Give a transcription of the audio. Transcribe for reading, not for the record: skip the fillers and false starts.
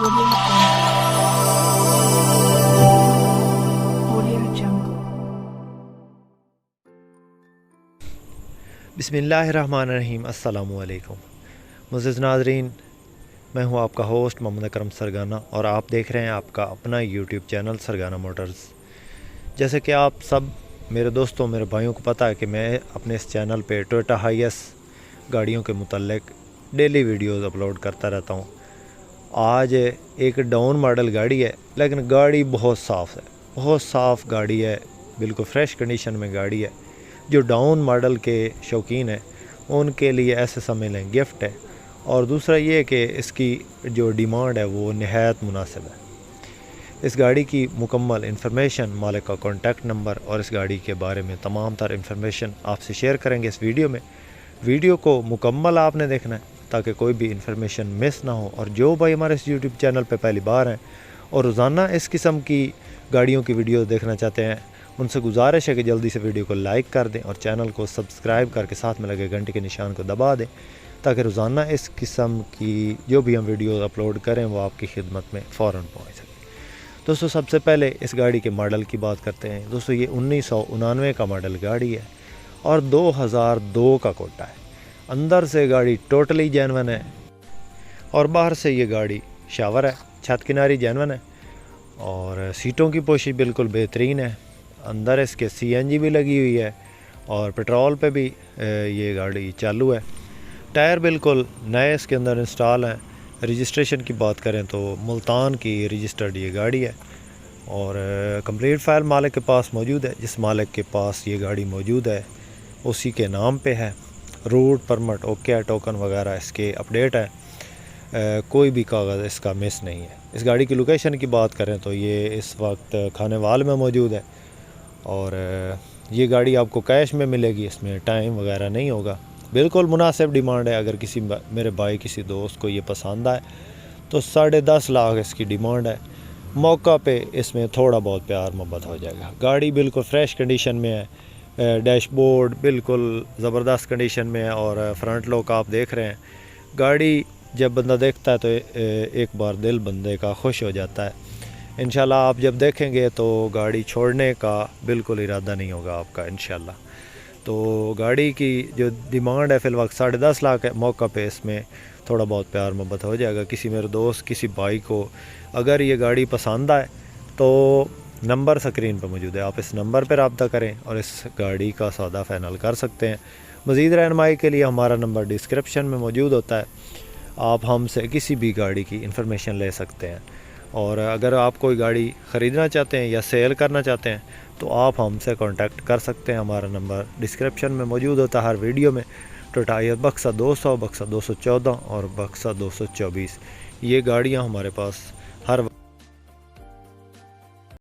Audio Jungle. बिस्मिल्लाहिर्रहमानिर्रहीम। अस्सलामुअलैकुम मुअज़्ज़िज़ नाज़रीन, मैं हूं आपका होस्ट मोहम्मद अकरम सरगाना और आप देख रहे हैं आपका अपना यूट्यूब चैनल सरगाना मोटर्स। जैसे कि आप सब मेरे दोस्तों मेरे भाइयों को पता है कि मैं अपने इस चैनल पे टोयोटा हाईएस गाड़ियों के मुतल्लिक डेली वीडियोस अपलोड करता रहता हूं। आज एक डाउन मॉडल गाड़ी है, लेकिन गाड़ी बहुत साफ़ है, बहुत साफ़ गाड़ी है, बिल्कुल फ़्रेश कंडीशन में गाड़ी है। जो डाउन मॉडल के शौकीन हैं उनके लिए ऐसे समझ लें गिफ्ट है। और दूसरा ये कि इसकी जो डिमांड है वो नहायत मुनासिब है। इस गाड़ी की मुकम्मल इन्फॉर्मेशन, मालिक का कॉन्टैक्ट नंबर और इस गाड़ी के बारे में तमाम तर इन्फॉर्मेशन आपसे शेयर करेंगे इस वीडियो में। वीडियो को मुकम्मल आपने देखना है ताकि कोई भी इन्फॉर्मेशन मिस ना हो। और जो भाई हमारे इस यूट्यूब चैनल पे पहली बार हैं और रोज़ाना इस किस्म की गाड़ियों की वीडियो देखना चाहते हैं, उनसे गुजारिश है कि जल्दी से वीडियो को लाइक कर दें और चैनल को सब्सक्राइब करके साथ में लगे घंटे के निशान को दबा दें ताकि रोज़ाना इस किस्म की जो भी हम वीडियो अपलोड करें वो आपकी खिदमत में फ़ौरन पहुँच सके। दोस्तों, सबसे पहले इस गाड़ी के मॉडल की बात करते हैं। दोस्तों, ये 1999 का मॉडल गाड़ी है और 2002 का कोटा है। अंदर से गाड़ी टोटली जेन्युइन है और बाहर से ये गाड़ी शावर है, छत किनारी जेन्युइन है और सीटों की पोशी बिल्कुल बेहतरीन है। अंदर इसके CNG भी लगी हुई है और पेट्रोल पे भी ये गाड़ी चालू है। टायर बिल्कुल नए इसके अंदर इंस्टॉल हैं। रजिस्ट्रेशन की बात करें तो मुल्तान की रजिस्टर्ड ये गाड़ी है और कंप्लीट फाइल मालिक के पास मौजूद है। जिस मालिक के पास ये गाड़ी मौजूद है उसी के नाम पे है। रूट परमिट ओके, टोकन वगैरह इसके अपडेट है। कोई भी कागज़ इसका मिस नहीं है। इस गाड़ी की लोकेशन की बात करें तो ये इस वक्त खानेवाल में मौजूद है और ये गाड़ी आपको कैश में मिलेगी, इसमें टाइम वगैरह नहीं होगा। बिल्कुल मुनासिब डिमांड है। अगर किसी मेरे भाई किसी दोस्त को ये पसंद आए तो 10.5 लाख इसकी डिमांड है। मौका पे इसमें थोड़ा बहुत प्यार मोहब्बत हो जाएगा। गाड़ी बिल्कुल फ़्रेश कंडीशन में है, डैशबोर्ड बिल्कुल ज़बरदस्त कंडीशन में है और फ्रंट लुक आप देख रहे हैं। गाड़ी जब बंदा देखता है तो एक बार दिल बंदे का खुश हो जाता है। इंशाल्लाह आप जब देखेंगे तो गाड़ी छोड़ने का बिल्कुल इरादा नहीं होगा आपका इंशाल्लाह। तो गाड़ी की जो डिमांड है फ़िल वक्त 10.5 लाख है। मौका पे इसमें थोड़ा बहुत प्यार मोहब्बत हो जाएगा। किसी मेरे दोस्त किसी भाई को अगर ये गाड़ी पसंद आए तो नंबर स्क्रीन पर मौजूद है, आप इस नंबर पर रब्ता करें और इस गाड़ी का सौदा फाइनल कर सकते हैं। मज़ीद रहनुमाई के लिए हमारा नंबर डिस्क्रिप्शन में मौजूद होता है। आप हमसे किसी भी गाड़ी की इन्फॉर्मेशन ले सकते हैं और अगर आप कोई गाड़ी ख़रीदना चाहते हैं या सेल करना चाहते हैं तो आप हमसे कांटेक्ट कर सकते हैं। हमारा नंबर डिस्क्रिप्शन में मौजूद होता है हर वीडियो में। टोयोटा हाईएस बक्सा 200, बक्सा 214 और बक्सा 224 ये गाड़ियाँ हमारे पास